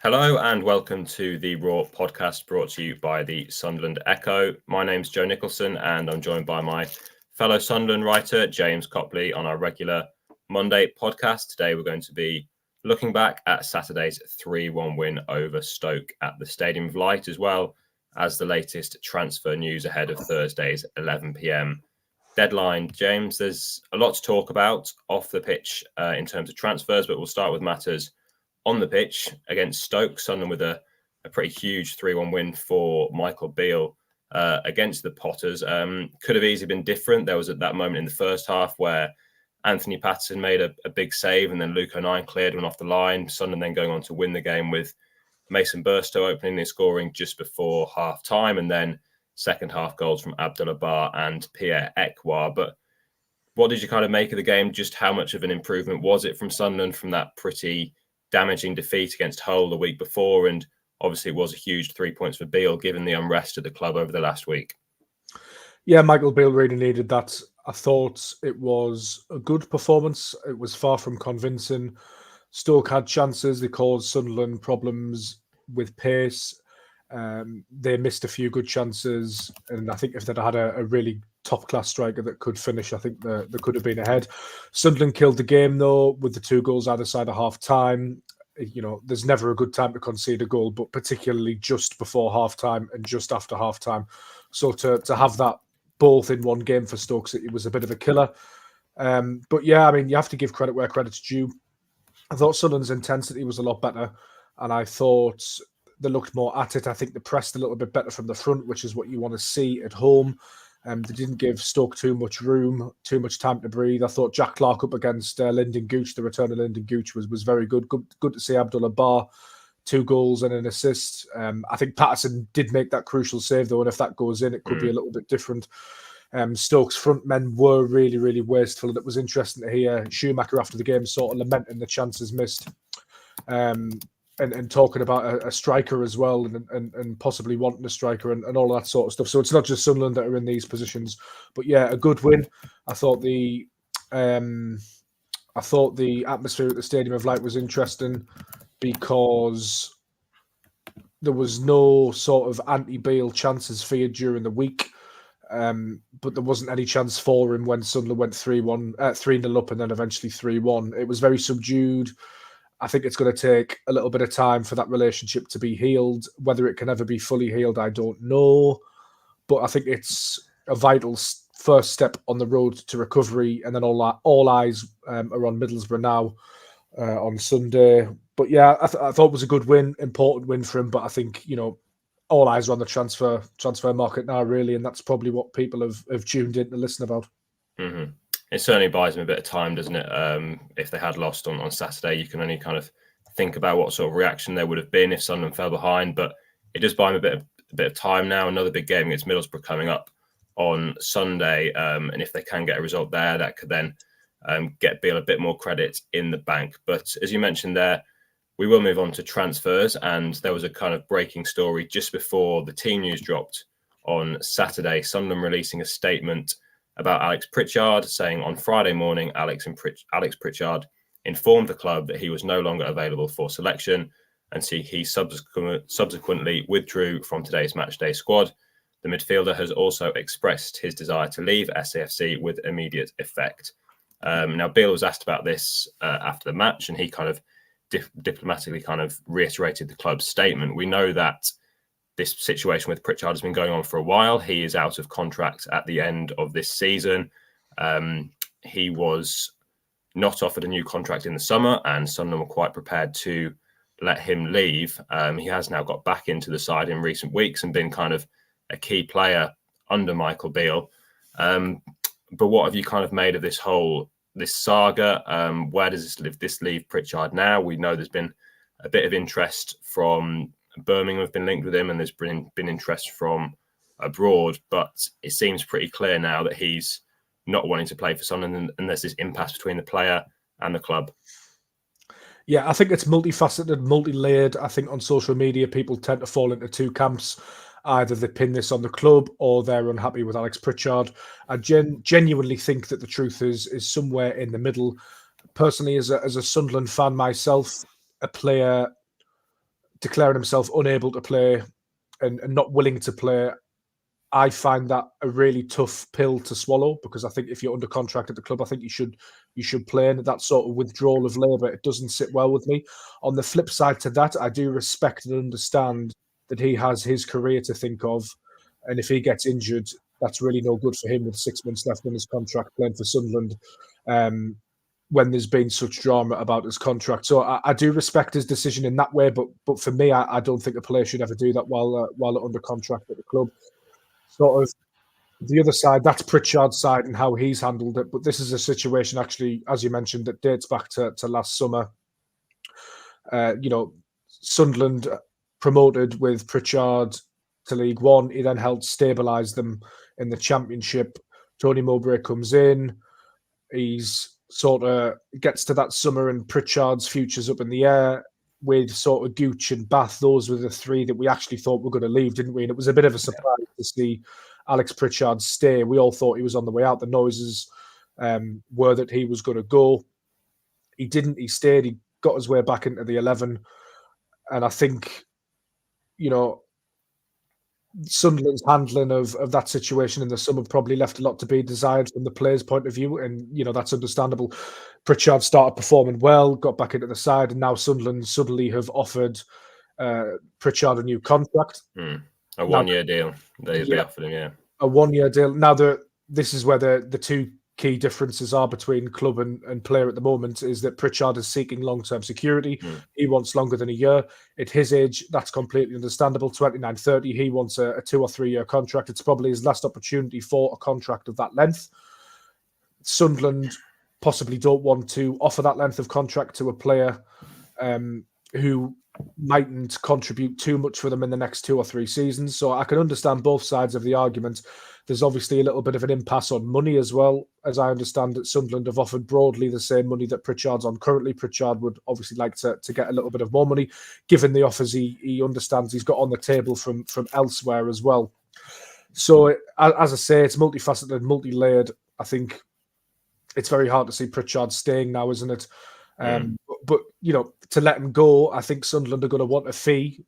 Hello and welcome to the Raw podcast brought to you by the Sunderland Echo. My name's Joe Nicholson and I'm joined by my fellow Sunderland writer, James Copley, on our regular Monday podcast. Today we're going to be looking back at Saturday's 3-1 win over Stoke at the Stadium of Light, as well as the latest transfer news ahead of Thursday's 11 p.m. deadline. James, there's a lot to talk about off the pitch in terms of transfers, but we'll start with matters on the pitch against Stoke. Sunderland with a pretty huge 3-1 win for Michael Beale against the Potters. Could have easily been different. There was at that moment in the first half where Anthony Patterson made a big save and then Luke O'Nien cleared one off the line. Sunderland then going on to win the game with Mason Burstow opening and scoring just before half time, and then second half goals from Abdullah Bar and Pierre Ekwa. But what did you kind of make of the game? Just how much of an improvement was it from Sunderland from that pretty damaging defeat against Hull the week before? And obviously it was a huge 3 points for Beale given the unrest at the club over the last week. Yeah, Michael Beale really needed that. I thought it was a good performance. It was far from convincing. Stoke had chances. They caused Sunderland problems with pace. They missed a few good chances. And I think if they'd had a really top-class striker that could finish, I think they could have been ahead. Sunderland killed the game, though, with the 2 goals either side of half-time. You know, there's never a good time to concede a goal, but particularly just before half-time and just after half-time. So to have that both in one game for Stoke City was a bit of a killer. But yeah, I mean, you have to give credit where credit's due. I thought Sunderland's intensity was a lot better, and I thought they looked more at it. I think they pressed a little bit better from the front, which is what you want to see at home. They didn't give Stoke too much room, too much time to breathe. I thought Jack Clarke up against Lyndon Gooch, the return of Lyndon Gooch, was very good. Good to see Abdullah Bar, 2 goals and an assist. I think Patterson did make that crucial save, though, and if that goes in, it could be a little bit different. Stoke's front men were really, really wasteful, and it was interesting to hear Schumacher after the game sort of lamenting the chances missed. And talking about a striker as well, and possibly wanting a striker and all that sort of stuff. So it's not just Sunderland that are in these positions, but yeah, a good win. I thought the atmosphere at the Stadium of Light was interesting because there was no sort of anti-Beale chances feared during the week, but there wasn't any chance for him when Sunderland went 3-0 up and then eventually 3-1. It was very subdued. I think it's going to take a little bit of time for that relationship to be healed. Whether it can ever be fully healed, I don't know. But I think it's a vital first step on the road to recovery. And then all eyes are on Middlesbrough now on Sunday. But yeah, I thought it was a good win, important win for him. But I think, you know, all eyes are on the transfer market now, really. And that's probably what people have tuned in to listen about. Mm-hmm. It certainly buys them a bit of time, doesn't it? If they had lost on Saturday, you can only kind of think about what sort of reaction there would have been if Sunderland fell behind. But it does buy them a bit of time now. Another big game against Middlesbrough coming up on Sunday. And if they can get a result there, that could then get Beale a bit more credit in the bank. But as you mentioned there, we will move on to transfers. And there was a kind of breaking story just before the team news dropped on Saturday. Sunderland releasing a statement about Alex Prichard, saying on Friday morning, Alex Prichard informed the club that he was no longer available for selection, and he subsequently withdrew from today's matchday squad. The midfielder has also expressed his desire to leave SAFC with immediate effect. Now, Beale was asked about this after the match, and he kind of diplomatically kind of reiterated the club's statement. We know that this situation with Prichard has been going on for a while. He is out of contract at the end of this season. He was not offered a new contract in the summer, and Sunderland were quite prepared to let him leave. He has now got back into the side in recent weeks and been kind of a key player under Michael Beale. But what have you kind of made of this saga? Where does this leave Prichard now? We know there's been a bit of interest from Birmingham have been linked with him, and there's been interest from abroad, but it seems pretty clear now that he's not wanting to play for Sunderland, and there's this impasse between the player and the club. Yeah, I think it's multifaceted, multi-layered. I think on social media, people tend to fall into 2 camps. Either they pin this on the club or they're unhappy with Alex Prichard. I genuinely think that the truth is somewhere in the middle. Personally, as a Sunderland fan myself, a player declaring himself unable to play and not willing to play, I find that a really tough pill to swallow, because I think if you're under contract at the club, I think you should play. And that sort of withdrawal of labour, it doesn't sit well with me. On the flip side to that, I do respect and understand that he has his career to think of, and if he gets injured, that's really no good for him with 6 months left on his contract playing for Sunderland. When there's been such drama about his contract, so I do respect his decision in that way. But for me, I don't think a player should ever do that while under contract at the club. Sort of the other side, that's Prichard's side and how he's handled it. But this is a situation, actually, as you mentioned, that dates back to last summer. Sunderland promoted with Prichard to League One. He then helped stabilise them in the Championship. Tony Mowbray comes in. He's sort of gets to that summer and Prichard's future's up in the air. With sort of Gooch and Bath, those were the three that we actually thought were going to leave, didn't we? And it was a bit of a surprise to see Alex Prichard stay. We all thought he was on the way out. The noises were that he was going to go. He didn't. He stayed. He got his way back into the 11. And I think, Sunderland's handling of that situation in the summer probably left a lot to be desired from the players' point of view, and that's understandable. Prichard started performing well, got back into the side, and now Sunderland suddenly have offered Prichard a new contract, a one-year deal. They offered him, a one-year deal. Now, this is where the two key differences are between club and player at the moment, is that Prichard is seeking long-term security. He wants longer than a year. At his age, that's completely understandable. 29, 30, he wants a 2 or 3 year contract. It's probably his last opportunity for a contract of that length. Sunderland possibly don't want to offer that length of contract to a player who mightn't contribute too much for them in the next 2 or 3 seasons. So I can understand both sides of the argument. There's obviously a little bit of an impasse on money as well. As I understand it, Sunderland have offered broadly the same money that Prichard's on currently. Prichard would obviously like to get a little bit of more money, given the offers he understands he's got on the table from elsewhere as well. So, as I say, it's multifaceted, multi-layered. I think it's very hard to see Prichard staying now, isn't it? But to let him go, I think Sunderland are going to want a fee,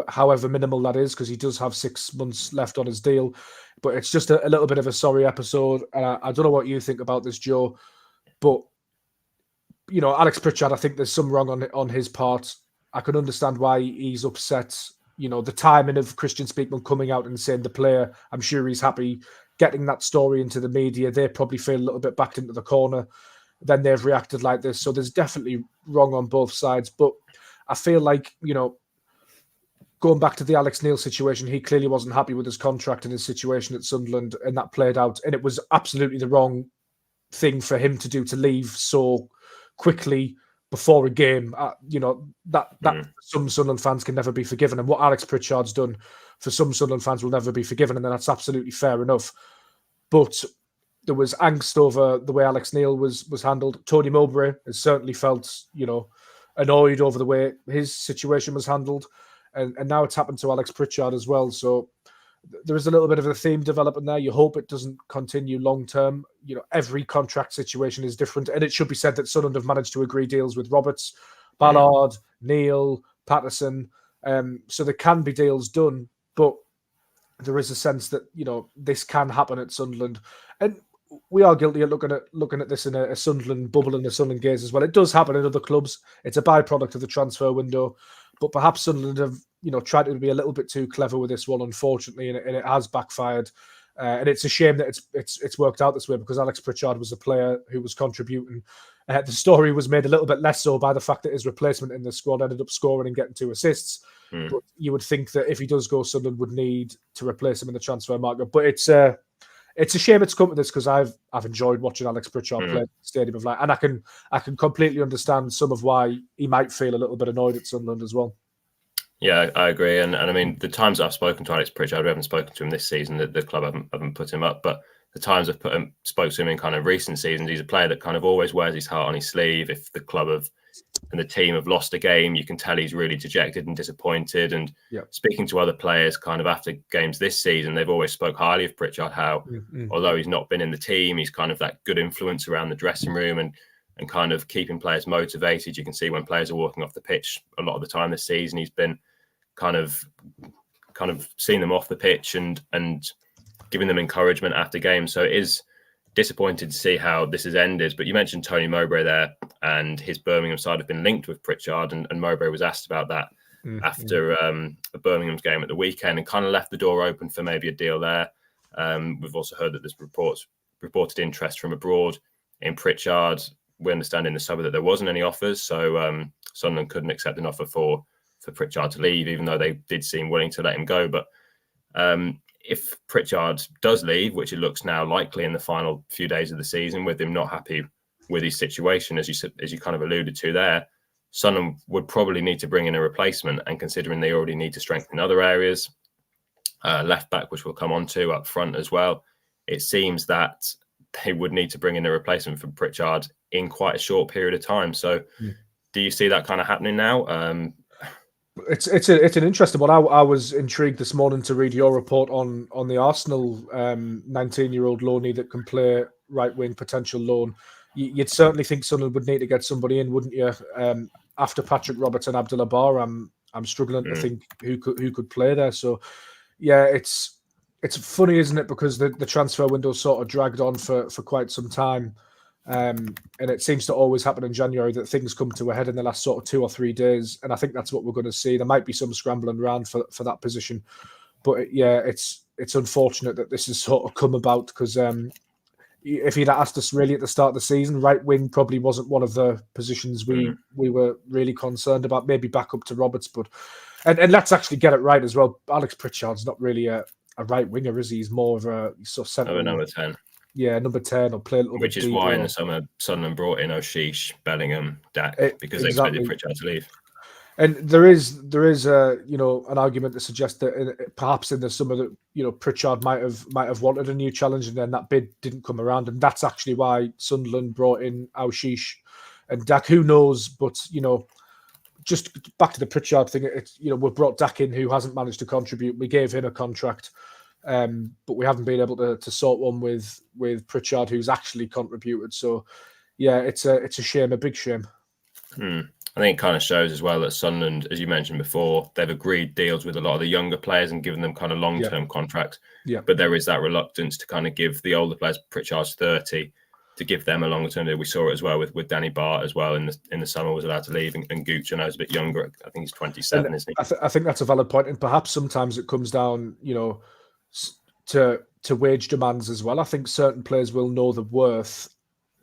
however minimal that is, because he does have 6 months left on his deal. But it's just a little bit of a sorry episode. I don't know what you think about this, Joe, but Alex Prichard, I think there's some wrong on his part. I can understand why he's upset. The timing of Christian Speakman coming out and saying the player, I'm sure he's happy getting that story into the media. They probably feel a little bit backed into the corner. Then they've reacted like this. So there's definitely wrong on both sides. But I feel like, going back to the Alex Neil situation, he clearly wasn't happy with his contract and his situation at Sunderland, and that played out. And it was absolutely the wrong thing for him to do, to leave so quickly before a game. That some Sunderland fans can never be forgiven. And what Alex Prichard's done for some Sunderland fans will never be forgiven. And then that's absolutely fair enough. But there was angst over the way Alex Neil was handled. Tony Mowbray has certainly felt, annoyed over the way his situation was handled. And now it's happened to Alex Prichard as well. So there is a little bit of a theme developing there. You hope it doesn't continue long term. Every contract situation is different. And it should be said that Sunderland have managed to agree deals with Roberts, Ballard, Neil, Patterson. So there can be deals done. But there is a sense that, this can happen at Sunderland. And we are guilty of looking at this in a Sunderland bubble and a Sunderland gaze as well. It does happen in other clubs. It's a byproduct of the transfer window. But perhaps Sunderland have, tried to be a little bit too clever with this one, unfortunately, and it has backfired. And it's a shame that it's worked out this way, because Alex Prichard was a player who was contributing. The story was made a little bit less so by the fact that his replacement in the squad ended up scoring and getting 2 assists. But you would think that if he does go, Sunderland would need to replace him in the transfer market. But it's a shame it's come to this, because I've enjoyed watching Alex Prichard play at the Stadium of Light, and I can completely understand some of why he might feel a little bit annoyed at Sunderland as well. Yeah, I agree, and I mean, the times I've spoken to Alex Prichard, we haven't spoken to him this season. The club haven't put him up, but the times I've spoke to him in kind of recent seasons, he's a player that kind of always wears his heart on his sleeve. If the club and the team have lost a game, you can tell he's really dejected and disappointed. And speaking to other players kind of after games this season, they've always spoke highly of Prichard, how although he's not been in the team, he's kind of that good influence around the dressing room. And and kind of keeping players motivated. You can see when players are walking off the pitch a lot of the time this season, he's been kind of seeing them off the pitch and giving them encouragement after games. So it is disappointed to see how this has ended. But you mentioned Tony Mowbray there, and his Birmingham side have been linked with Prichard, and Mowbray was asked about that after the Birmingham's game at the weekend, and kind of left the door open for maybe a deal there. We've also heard that there's reported interest from abroad in Prichard. We understand in the summer that there wasn't any offers, so Sunderland couldn't accept an offer for Prichard to leave, even though they did seem willing to let him go. But if Prichard does leave, which it looks now likely in the final few days of the season, with him not happy with his situation, as you kind of alluded to there, Sunderland would probably need to bring in a replacement. And considering they already need to strengthen other areas, left back, which we'll come on to, up front as well, it seems that they would need to bring in a replacement for Prichard in quite a short period of time. So do you see that kind of happening now? It's an interesting one. I was intrigued this morning to read your report on the Arsenal 19-year-old loanee that can play right wing, potential loan. You'd certainly think Sunderland would need to get somebody in, wouldn't you? After Patrick Roberts and Abdullah Bar, I'm struggling to think who could play there. So yeah, it's funny, isn't it? Because the transfer window sort of dragged on for quite some time. And it seems to always happen in January that things come to a head in the last sort of 2 or 3 days. And I think that's what we're going to see. There might be some scrambling around for that position. But yeah, it's unfortunate that this has sort of come about, because if you'd asked us really at the start of the season, right wing probably wasn't one of the positions we were really concerned about, maybe back up to Roberts. But and let's actually get it right as well. Alex Pritchard's not really a right winger, is he? He's more of a sort of centre. Number 10. Yeah, number 10, or play a little Which bit is deeper. why in the summer Sunderland brought in O'Sheesh, Bellingham, Dak, because they expected Pritchard to leave. And there is an argument to suggest that perhaps in the summer that Pritchard might have wanted a new challenge, and then that bid didn't come around, and that's actually why Sunderland brought in O'Sheesh and Dak. Who knows? But just back to the Pritchard thing. We brought Dak in, who hasn't managed to contribute. We gave him a contract. But we haven't been able to sort one with Prichard, who's actually contributed. So, yeah, it's a shame, a big shame. I think it kind of shows as well that Sunderland, as you mentioned before, they've agreed deals with a lot of the younger players and given them kind of long-term contracts. Yeah. But there is that reluctance to kind of give the older players, Pritchard's 30, to give them a longer term deal. We saw it as well with Danny Bart as well in the summer, was allowed to leave, and Gooch, I know, is a bit younger. I think he's 27, isn't he? I think that's a valid point, and perhaps sometimes it comes down, to wage demands as well. I think certain players will know the worth.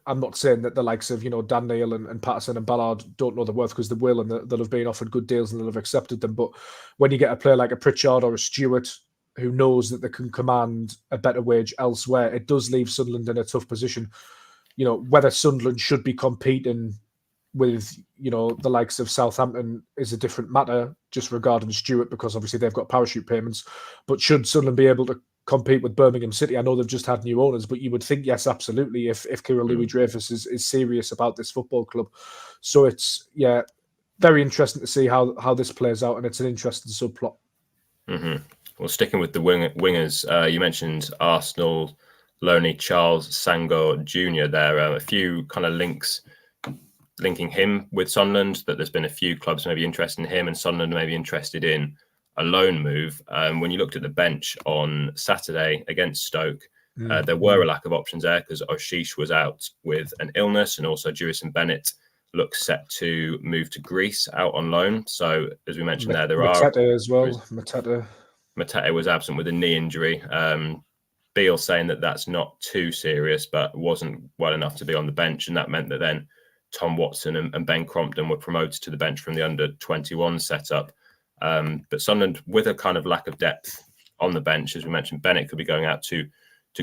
I'm not saying that the likes of Dan Neil and Patterson and Ballard don't know the worth, because they will, and they'll have been offered good deals and they'll have accepted them. But when you get a player like a Prichard or a Stewart who knows that they can command a better wage elsewhere, it does leave Sunderland in a tough position. Whether Sunderland should be competing with the likes of Southampton is a different matter, just regarding Stewart, because obviously they've got parachute payments. But should Sunderland be able to compete with Birmingham City? I know they've just had new owners, but you would think yes, absolutely, if Kira Louis-Dreyfus is serious about this football club. So it's very interesting to see how this plays out, and it's an interesting subplot. Well, sticking with the wingers, you mentioned Arsenal loanee Charles Sango Jr. there. A few kind of linking him with Sunderland, that there's been a few clubs maybe interested in him, and Sunderland maybe interested in a loan move. When you looked at the bench on Saturday against Stoke, there were a lack of options there, because O'Sheesh was out with an illness, and also Jewison Bennett looks set to move to Greece out on loan. So as we mentioned there Matete as well. Matete was absent with a knee injury. Beale saying that that's not too serious, but wasn't well enough to be on the bench, and that meant that then Tom Watson and Ben Crompton were promoted to the bench from the under-21 setup. But Sunderland, with a kind of lack of depth on the bench, as we mentioned, Bennett could be going out to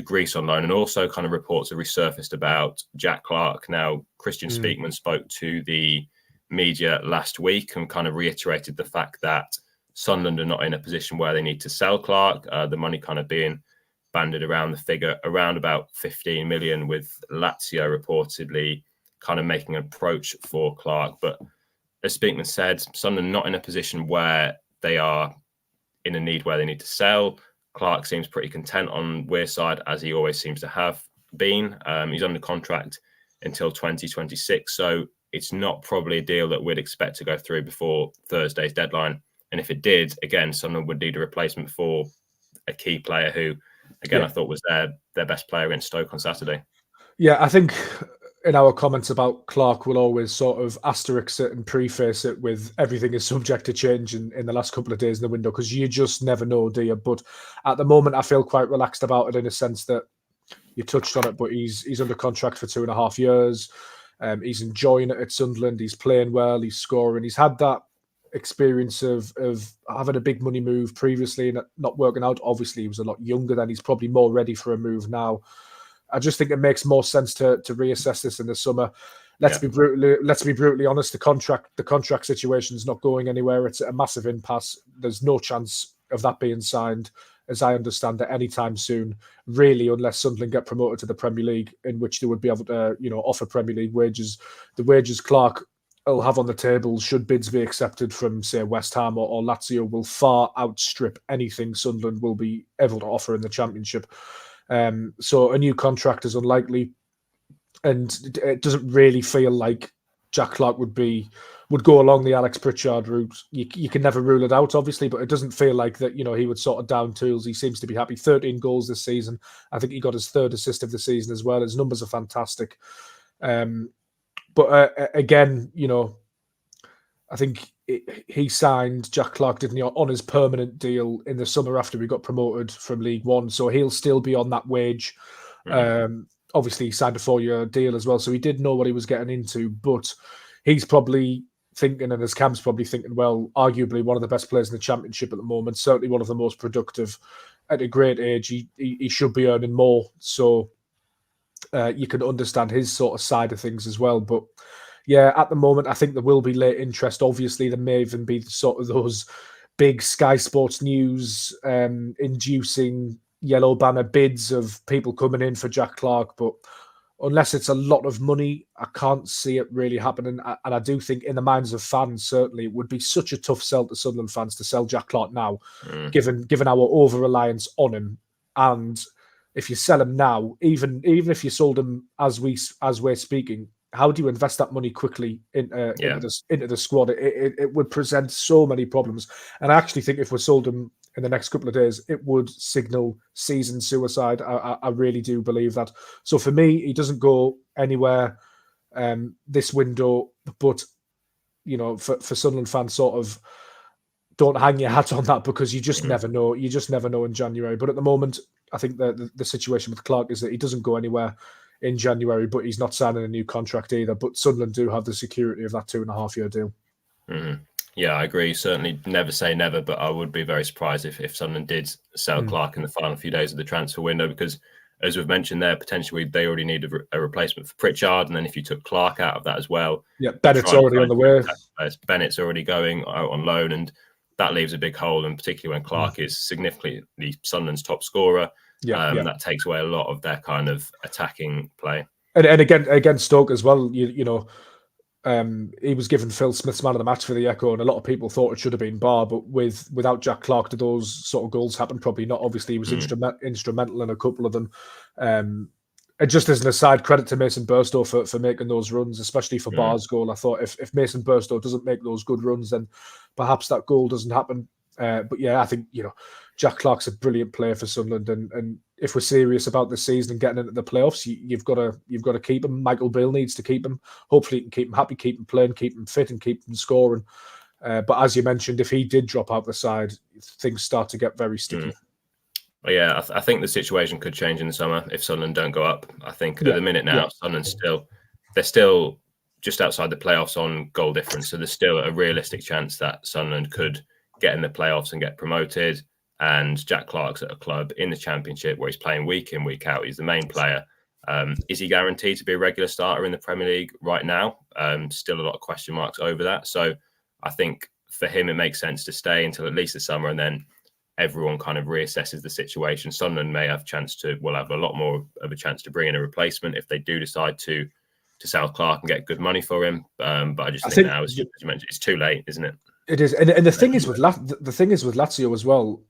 Greece on loan, and also kind of reports have resurfaced about Jack Clarke. Now, Christian Speakman spoke to the media last week and kind of reiterated the fact that Sunderland are not in a position where they need to sell Clarke. The money kind of being banded around the figure around about 15 million, with Lazio reportedly kind of making an approach for Clarke. But as Speakman said, Sunderland not in a position where they are in a need where they need to sell. Clarke seems pretty content on Wearside, as he always seems to have been. He's under contract until 2026. So it's not probably a deal that we'd expect to go through before Thursday's deadline. And if it did, again, Sunderland would need a replacement for a key player who, again, I thought was their best player against Stoke on Saturday. Yeah, I think in our comments about Clarke, we'll always sort of asterisk it and preface it with everything is subject to change in the last couple of days in the window, because you just never know, do you? But at the moment, I feel quite relaxed about it in a sense that you touched on it, but he's under contract for 2.5 years. He's enjoying it at Sunderland. He's playing well. He's scoring. He's had that experience of having a big money move previously and not working out. Obviously, he was a lot younger then. He's probably more ready for a move now. I just think it makes more sense to reassess this in the summer. Let's be brutally honest. The contract situation is not going anywhere. It's a massive impasse. There's no chance of that being signed, as I understand it, anytime soon, really, unless Sunderland get promoted to the Premier League, in which they would be able to, offer Premier League wages. The wages Clarke will have on the table, should bids be accepted from, say, West Ham or Lazio, will far outstrip anything Sunderland will be able to offer in the Championship. So a new contract is unlikely, and it doesn't really feel like Jack Clarke would go along the Alex Prichard route. You can never rule it out, obviously, but it doesn't feel like that. He would sort of down tools. He seems to be happy. 13 goals this season. I think he got his 3rd assist of the season as well. His numbers are fantastic. But again, I think he signed, Jack Clarke, didn't he, on his permanent deal in the summer after we got promoted from League One. So he'll still be on that wage. Mm-hmm. Obviously, he signed a 4-year deal as well. So he did know what he was getting into. But he's probably thinking, and his camp's probably thinking, well, arguably one of the best players in the Championship at the moment, certainly one of the most productive at a great age. He should be earning more. So you can understand his sort of side of things as well. But yeah, at the moment, I think there will be late interest. Obviously, there may even be sort of those big Sky Sports News inducing yellow banner bids of people coming in for Jack Clarke. But unless it's a lot of money, I can't see it really happening. And I do think in the minds of fans, certainly, it would be such a tough sell to Sunderland fans to sell Jack Clarke now, given our over-reliance on him. And if you sell him now, even if you sold him as we're speaking, how do you invest that money quickly into the squad? It would present so many problems. And I actually think if we sold him in the next couple of days, it would signal season suicide. I really do believe that. So for me, he doesn't go anywhere this window. But, for Sunderland fans, sort of don't hang your hat on that, because you just never know. You just never know in January. But at the moment, I think the situation with Clarke is that he doesn't go anywhere in January, but he's not signing a new contract either. But Sunderland do have the security of that 2.5-year deal. Mm-hmm. Yeah, I agree. Certainly never say never, but I would be very surprised if Sunderland did sell Clarke in the final few days of the transfer window, because, as we've mentioned there, potentially they already need a replacement for Prichard. And then if you took Clarke out of that as well. Yeah, Bennett's already on the way. Bennett's already going out on loan, and that leaves a big hole, and particularly when Clarke is significantly Sunderland's top scorer. That takes away a lot of their kind of attacking play. And again, against Stoke as well, he was given Phil Smith's man of the match for the Echo, and a lot of people thought it should have been Barr, but without Jack Clarke, did those sort of goals happen? Probably not. Obviously, he was instrumental in a couple of them. And just as an aside, credit to Mason Burstow for making those runs, especially for Barr's goal. I thought if Mason Burstow doesn't make those good runs, then perhaps that goal doesn't happen. But yeah, I think Jack Clarke's a brilliant player for Sunderland, and if we're serious about the season and getting into the playoffs, you've got to keep him. Michael Beale needs to keep him. Hopefully, he can keep him happy, keep him playing, keep him fit, and keep him scoring. But as you mentioned, if he did drop out the side, things start to get very sticky. Well, yeah, I think the situation could change in the summer if Sunderland don't go up. I think at the minute now, Sunderland they're still just outside the playoffs on goal difference, so there's still a realistic chance that Sunderland could get in the playoffs and get promoted. And Jack Clarke's at a club in the Championship where he's playing week in, week out. He's the main player. Is he guaranteed to be a regular starter in the Premier League right now? Still a lot of question marks over that. So I think for him, it makes sense to stay until at least the summer, and then everyone kind of reassesses the situation. Sunderland may have will have a lot more of a chance to bring in a replacement if they do decide to sell Clarke and get good money for him. But I think now, as you mentioned, it's too late, isn't it? It is, and the thing is with Lazio as well.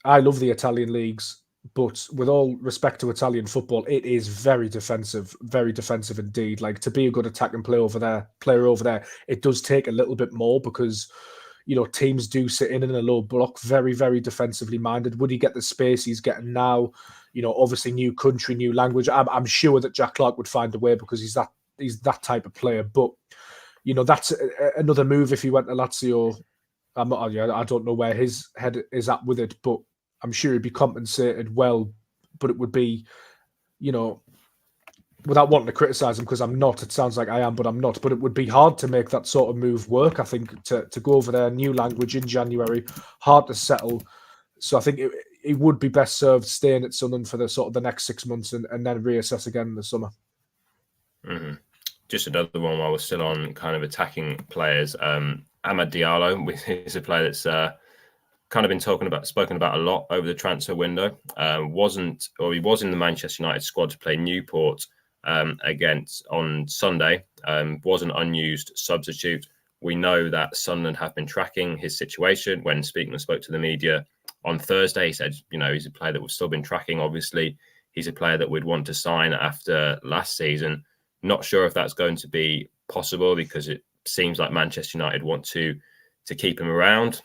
I love the Italian leagues. But with all respect to Italian football, it is very defensive indeed. Like, to be a good attacking player over there, it does take a little bit more because, teams do sit in a low block, very, very defensively minded. Would he get the space he's getting now? Obviously new country, new language. I'm sure that Jack Clarke would find a way because he's that type of player. But, that's another move if he went to Lazio. I don't know where his head is at with it, but I'm sure he'd be compensated well. But it would be, without wanting to criticise him, because I'm not, it sounds like I am, but I'm not. But it would be hard to make that sort of move work, I think, to go over there, new language in January, hard to settle. So I think it would be best served staying at Sunderland for the next 6 months and then reassess again in the summer. Mm-hmm. Just another one while we're still on kind of attacking players. Amad Diallo is a player that's kind of been spoken about a lot over the transfer window. He was in the Manchester United squad to play Newport against on Sunday. Was an unused substitute. We know that Sunderland have been tracking his situation. When Speakman spoke to the media on Thursday, he said, he's a player that we've still been tracking. Obviously, he's a player that we'd want to sign after last season. Not sure if that's going to be possible because it seems like Manchester United want to keep him around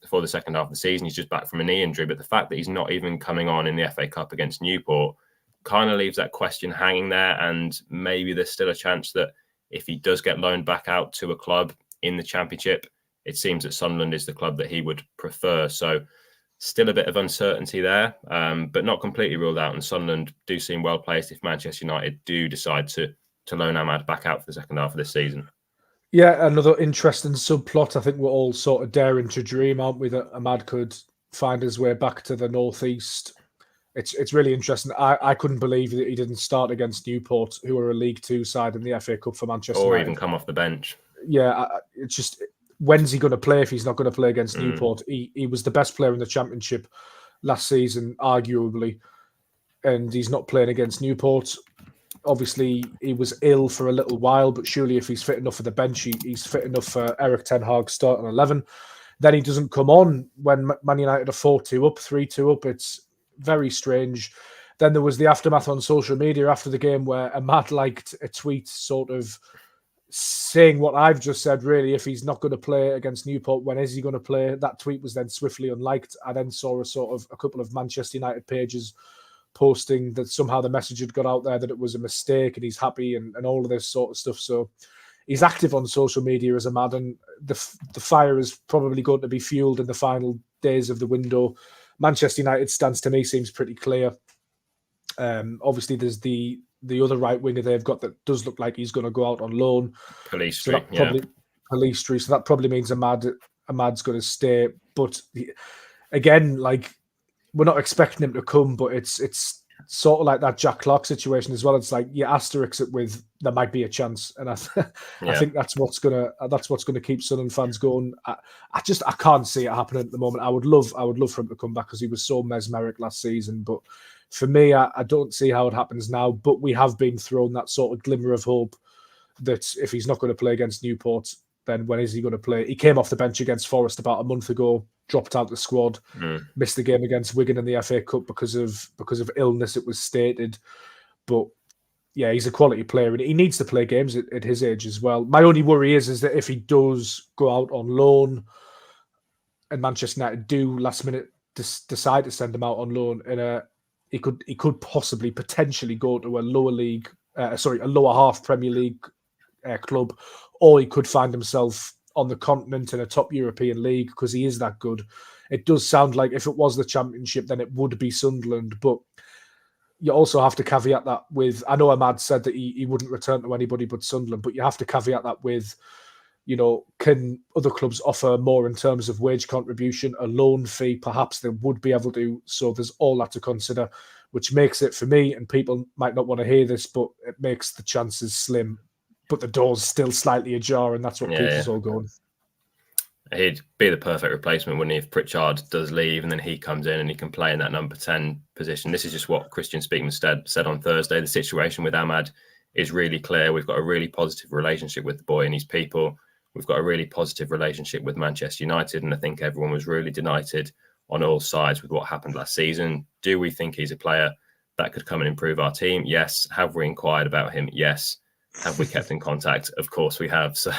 for the second half of the season. He's just back from a knee injury, but the fact that he's not even coming on in the FA Cup against Newport kind of leaves that question hanging there. And maybe there's still a chance that if he does get loaned back out to a club in the Championship, it seems that Sunderland is the club that he would prefer. So still a bit of uncertainty there, but not completely ruled out. And Sunderland do seem well placed if Manchester United do decide to loan Amad back out for the second half of this season. Yeah, another interesting subplot. I think we're all sort of daring to dream, aren't we, that Amad could find his way back to the northeast. It's really interesting. I couldn't believe that he didn't start against Newport, who are a League Two side in the FA Cup for Manchester United. Or even come off the bench. Yeah, it's just, when's he going to play if he's not going to play against Newport? He was the best player in the Championship last season, arguably, and he's not playing against Newport. Obviously, he was ill for a little while, but surely if he's fit enough for the bench, he's fit enough for Eric Ten Hag's starting 11. Then he doesn't come on when Man United are 4-2 up, 3-2 up. It's very strange. Then there was the aftermath on social media after the game where Amad liked a tweet sort of saying what I've just said, really. If he's not going to play against Newport, when is he going to play? That tweet was then swiftly unliked. I then saw a couple of Manchester United pages posting that somehow the message had got out there that it was a mistake and he's happy and all of this sort of stuff. So he's active on social media as Amad, and the fire is probably going to be fueled in the final days of the window. Manchester United stance to me seems pretty clear. Obviously, there's the other right winger they've got that does look like he's going to go out on loan. Police So that probably means Amad's going to stay. But again, like, we're not expecting him to come, but it's sort of like that Jack Clarke situation as well. It's like you asterisk it with there might be a chance, and I think that's what's gonna keep Sunderland fans going. I can't see it happening at the moment. I would love for him to come back because he was so mesmeric last season, but for me, I don't see how it happens now. But we have been thrown that sort of glimmer of hope that if he's not going to play against Newport, then when is he going to play? He came off the bench against Forest about a month ago, dropped out the squad, missed the game against Wigan in the FA Cup because of illness, it was stated. But yeah, he's a quality player and he needs to play games at his age as well. My only worry is that if he does go out on loan and Manchester United do last minute decide to send him out on loan, and he could potentially go to a lower half Premier League club, or he could find himself on the continent in a top European league because he is that good. It does sound like if it was the Championship, then it would be Sunderland. But you also have to caveat that with, I know Amad said that he wouldn't return to anybody but Sunderland, but you have to caveat that with, can other clubs offer more in terms of wage contribution, a loan fee? Perhaps they would be able to. So there's all that to consider, which makes it, for me, and people might not want to hear this, but it makes the chances slim. But the door's still slightly ajar, and that's what keeps us all going. He'd be the perfect replacement, wouldn't he, if Prichard does leave and then he comes in and he can play in that number 10 position. This is just what Christian Speakman said on Thursday. The situation with Amad is really clear. We've got a really positive relationship with the boy and his people. We've got a really positive relationship with Manchester United, and I think everyone was really delighted on all sides with what happened last season. Do we think he's a player that could come and improve our team? Yes. Have we inquired about him? Yes. Have we kept in contact? Of course we have. So,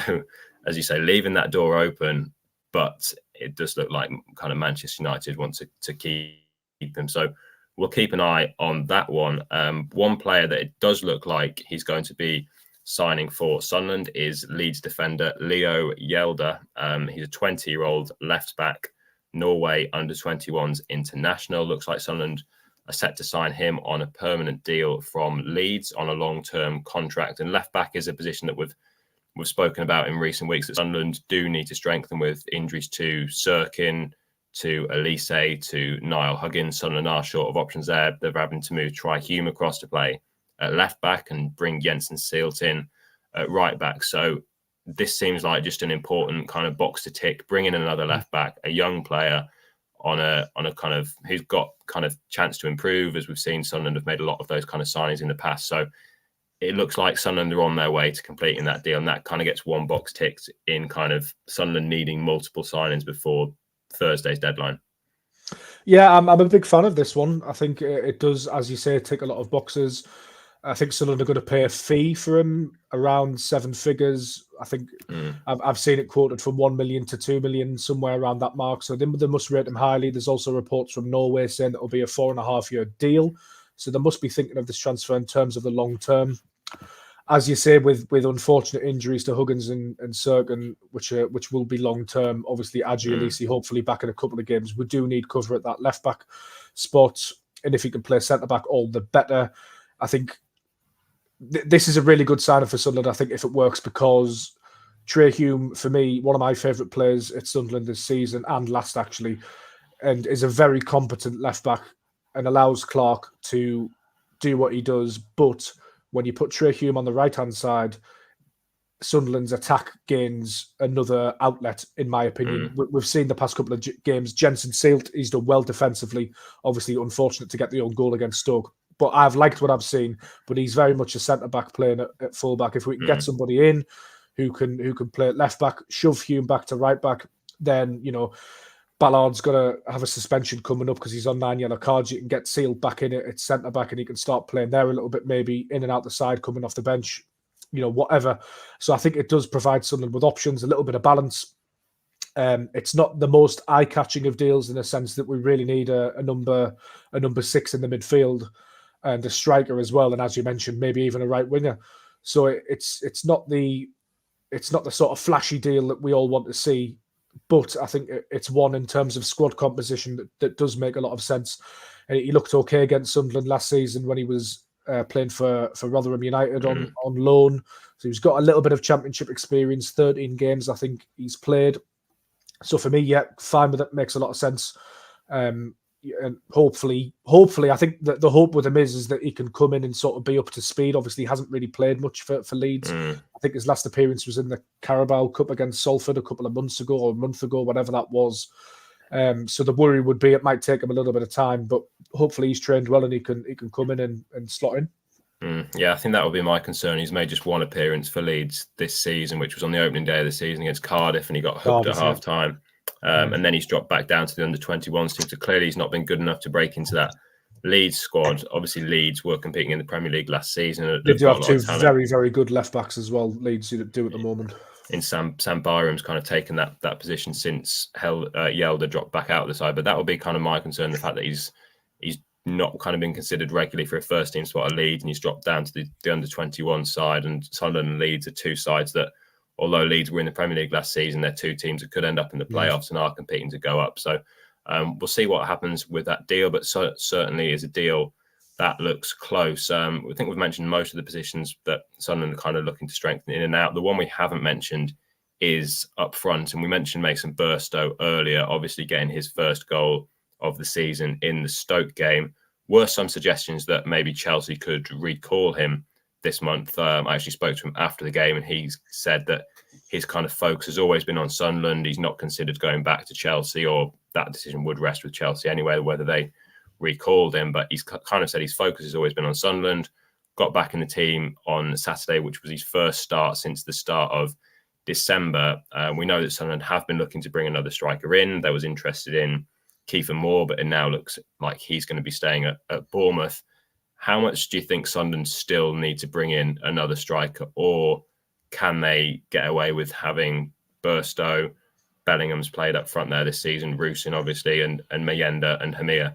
as you say, leaving that door open, but it does look like kind of Manchester United want to keep him. So we'll keep an eye on that one. One player that it does look like he's going to be signing for Sunderland is Leeds defender Leo Hjelde. He's a 20-year-old left back, Norway under-21s international. Looks like Sunderland are set to sign him on a permanent deal from Leeds on a long-term contract. And left back is a position that we've spoken about in recent weeks that Sunderland do need to strengthen with injuries to Sirkin, to Elise, to Niall Huggins. Sunderland are short of options there. They're having to move Hume across to play at left back and bring Jensen Seelt in at right back. So this seems like just an important kind of box to tick, bring in another left back, a young player on a kind of who's got kind of chance to improve. As we've seen, Sunderland have made a lot of those kind of signings in the past. So it looks like Sunderland are on their way to completing that deal, and that kind of gets one box ticked in kind of Sunderland needing multiple signings before Thursday's deadline. Yeah, I'm a big fan of this one. I think it does, as you say, tick a lot of boxes. I think Sunderland are going to pay a fee for him around 7 figures. I think I've seen it quoted from 1 million to 2 million, somewhere around that mark. So they must rate him highly. There's also reports from Norway saying it'll be a 4.5-year deal. So they must be thinking of this transfer in terms of the long term. As you say, with unfortunate injuries to Huggins and Sirkin, which will be long term. Obviously, Adji Elise hopefully back in a couple of games. We do need cover at that left back spot, and if he can play centre back, all the better. I think this is a really good signing for Sunderland. I think if it works, because Hume, for me, one of my favourite players at Sunderland this season and last actually, and is a very competent left back and allows Clarke to do what he does. But when you put Hume on the right-hand side, Sunderland's attack gains another outlet, in my opinion. We've seen the past couple of games, Jensen Seelt, he's done well defensively. Obviously, unfortunate to get the own goal against Stoke. But I've liked what I've seen. But he's very much a centre-back playing at full-back. If we can get somebody in who can play at left-back, shove Hume back to right-back, then, you know, Ballard's got to have a suspension coming up because he's on 9 yellow cards. You can get Seelt back in it at centre-back and he can start playing there a little bit, maybe in and out the side, coming off the bench, you know, whatever. So I think it does provide Sunderland with options, a little bit of balance. It's not the most eye-catching of deals in the sense that we really need a number 6 in the midfield and a striker as well. And as you mentioned, maybe even a right winger. So it's not the sort of flashy deal that we all want to see. But I think it's one in terms of squad composition that does make a lot of sense. And he looked okay against Sunderland last season when he was playing for Rotherham United on loan. So he's got a little bit of championship experience, 13 games I think he's played. So for me, yeah, fine with it, makes a lot of sense. And hopefully, I think that the hope with him is that he can come in and sort of be up to speed. Obviously, he hasn't really played much for Leeds. I think his last appearance was in the Carabao Cup against Salford a couple of months ago or a month ago, whatever that was. So the worry would be it might take him a little bit of time, but hopefully he's trained well and he can come in and slot in. Yeah, I think that would be my concern. He's made just one appearance for Leeds this season, which was on the opening day of the season against Cardiff, and he got hooked at half-time. And then he's dropped back down to the under-21s team. So clearly he's not been good enough to break into that Leeds squad. Obviously, Leeds were competing in the Premier League last season. They do have two very, very good left-backs as well, Leeds do at the moment. In Sam Byram's kind of taken that position since Hjelde dropped back out of the side. But that would be kind of my concern, the fact that he's not kind of been considered regularly for a first-team spot at Leeds, and he's dropped down to the under-21 side. And Sunderland and Leeds are two sides that, although Leeds were in the Premier League last season, they're two teams that could end up in the playoffs and are competing to go up. So we'll see what happens with that deal, but certainly is a deal that looks close. I think we've mentioned most of the positions that Sunderland are kind of looking to strengthen in and out. The one we haven't mentioned is up front, and we mentioned Mason Burstow earlier, obviously getting his first goal of the season in the Stoke game. Were some suggestions that maybe Chelsea could recall him this month. I actually spoke to him after the game, and he said that his kind of focus has always been on Sunderland. He's not considered going back to Chelsea, or that decision would rest with Chelsea anyway, whether they recalled him. But he's kind of said his focus has always been on Sunderland. Got back in the team on Saturday, which was his first start since the start of December. We know that Sunderland have been looking to bring another striker in. They was interested in Kiefer Moore, but it now looks like he's going to be staying at Bournemouth. How much do you think Sunderland still need to bring in another striker, or can they get away with having Burstow? Bellingham's played up front there this season, Rusin obviously, and Mayenda and Hamir.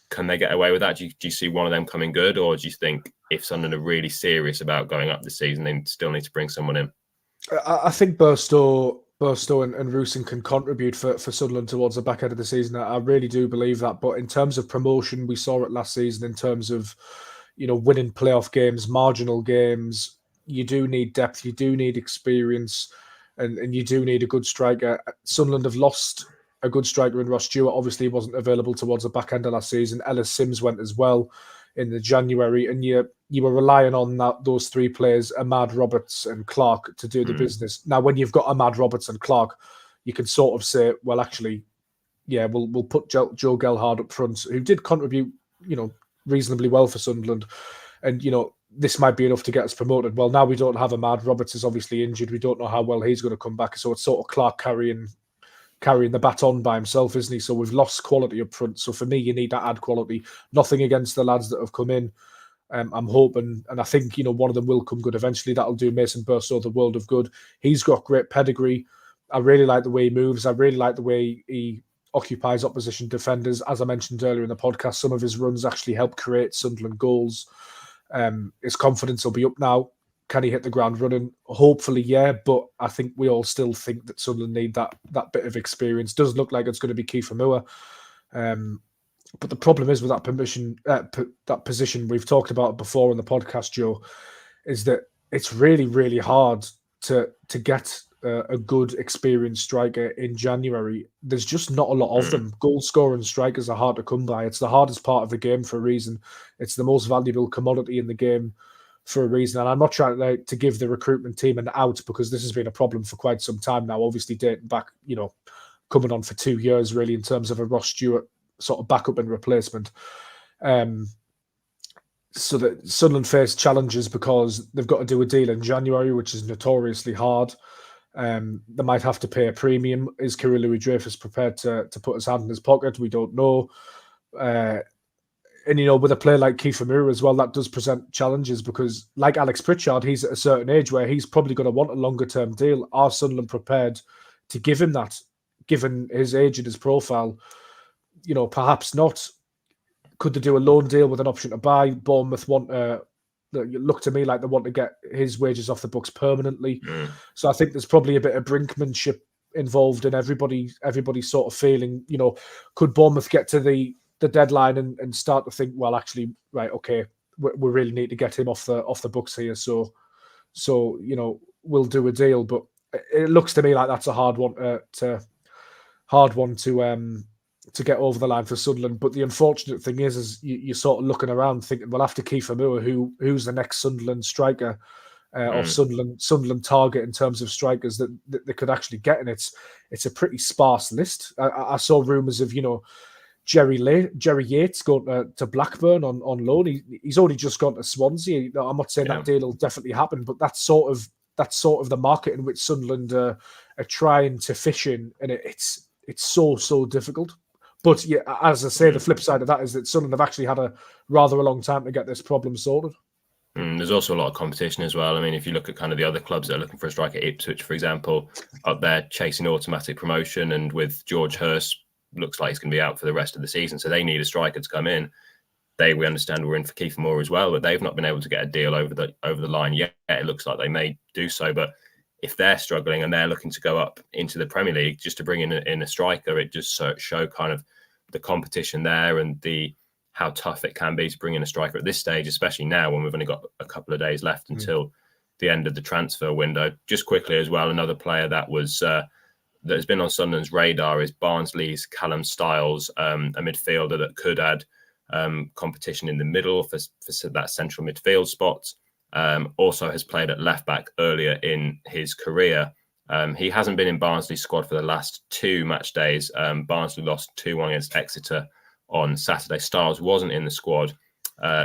Can they get away with that? Do you see one of them coming good, or do you think if Sunderland are really serious about going up this season, they still need to bring someone in? I think Burstow and Rusin can contribute for Sunderland towards the back end of the season. I really do believe that. But in terms of promotion, we saw it last season in terms of, winning playoff games, marginal games. You do need depth, you do need experience, and you do need a good striker. Sunderland have lost a good striker in Ross Stewart. Obviously, he wasn't available towards the back end of last season. Ellis Sims went as well in the January, and you were relying on those three players, Ahmad, Roberts and Clarke, to do the business. Now, when you've got Ahmad, Roberts and Clarke, you can sort of say, well, actually, yeah, we'll put Joe Gelhardt up front, who did contribute, reasonably well for Sunderland. And, this might be enough to get us promoted. Well, now we don't have Ahmad. Roberts is obviously injured. We don't know how well he's going to come back. So it's sort of Clarke carrying the baton by himself, isn't he? So we've lost quality up front. So for me, you need to add quality. Nothing against the lads that have come in. I'm hoping, and I think, one of them will come good eventually. That'll do Mason Burstow the world of good. He's got great pedigree. I really like the way he moves. I really like the way he occupies opposition defenders. As I mentioned earlier in the podcast, some of his runs actually help create Sunderland goals. His confidence will be up now. Can he hit the ground running? Hopefully, yeah. But I think we all still think that Sunderland need that bit of experience. Doesn't look like it's going to be Kiefer Moore. But the problem is with that position, we've talked about it before in the podcast, Joe, is that it's really, really hard to get a good experienced striker in January. There's just not a lot of them. Goal scoring strikers are hard to come by. It's the hardest part of the game for a reason. It's the most valuable commodity in the game for a reason. And I'm not trying to give the recruitment team an out, because this has been a problem for quite some time now, obviously dating back, coming on for 2 years really, in terms of a Ross Stewart sort of backup and replacement. So that Sunderland face challenges because they've got to do a deal in January, which is notoriously hard. They might have to pay a premium. Is Kirill Louis-Dreyfus prepared to put his hand in his pocket? We don't know. And, with a player like Kiefer Moore as well, that does present challenges because, like Alex Prichard, he's at a certain age where he's probably going to want a longer-term deal. Are Sunderland prepared to give him that, given his age and his profile? Perhaps not. Could they do a loan deal with an option to buy? Bournemouth look to me like they want to get his wages off the books permanently. So I think there's probably a bit of brinkmanship involved in everybody sort of feeling, could Bournemouth get to the deadline and start to think, well, actually, right, okay, we really need to get him off the books here. So we'll do a deal. But it looks to me like that's a hard one to get over the line for Sunderland. But the unfortunate thing is you're sort of looking around thinking, well, after Kiefer Moore, who's the next Sunderland striker or Sunderland target in terms of strikers that they could actually get? And it's a pretty sparse list. I saw rumours of, Jerry Yates going to Blackburn on loan. He's only just gone to Swansea. I'm not saying that deal will definitely happen, but that's sort of the market in which Sunderland are trying to fish in, and it's so difficult. But yeah, as I say, the flip side of that is that Sunderland have actually had a rather long time to get this problem sorted. There's also a lot of competition as well. I mean, if you look at kind of the other clubs that are looking for a striker, Ipswich, for example, up there chasing automatic promotion, and with George Hurst, looks like he's going to be out for the rest of the season. So they need a striker to come in. We understand we're in for Kiefer Moore as well, but they've not been able to get a deal over the line yet. It looks like they may do so, but if they're struggling and they're looking to go up into the Premier League just to bring in a striker, it just show kind of the competition there and how tough it can be to bring in a striker at this stage, especially now when we've only got a couple of days left until the end of the transfer window. Just quickly as well, another player that has been on Sunderland's radar is Barnsley's Callum Styles, a midfielder that could add competition in the middle for that central midfield spot. Also has played at left back earlier in his career. He hasn't been in Barnsley's squad for the last 2 match days. Barnsley lost 2-1 against Exeter on Saturday. Styles wasn't in the squad.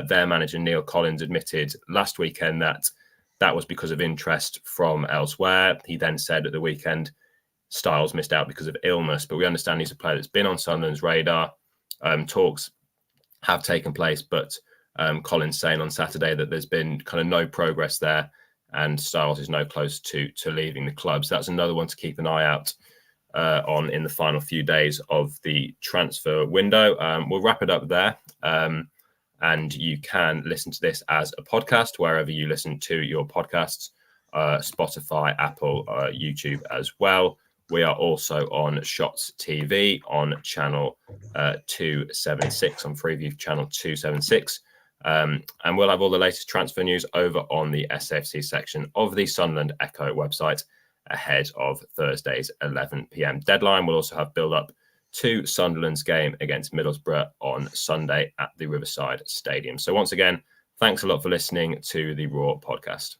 Their manager Neil Collins admitted last weekend that was because of interest from elsewhere. He then said at the weekend, Styles missed out because of illness, but we understand he's a player that's been on Sunderland's radar. Talks have taken place, but Colin's saying on Saturday that there's been kind of no progress there, and Styles is no close to leaving the club. So that's another one to keep an eye out on in the final few days of the transfer window. We'll wrap it up there. And you can listen to this as a podcast wherever you listen to your podcasts, Spotify, Apple, YouTube as well. We are also on Shots TV on channel 276, on Freeview channel 276. And we'll have all the latest transfer news over on the SAFC section of the Sunderland Echo website ahead of Thursday's 11 p.m. deadline. We'll also have build-up to Sunderland's game against Middlesbrough on Sunday at the Riverside Stadium. So once again, thanks a lot for listening to the Raw podcast.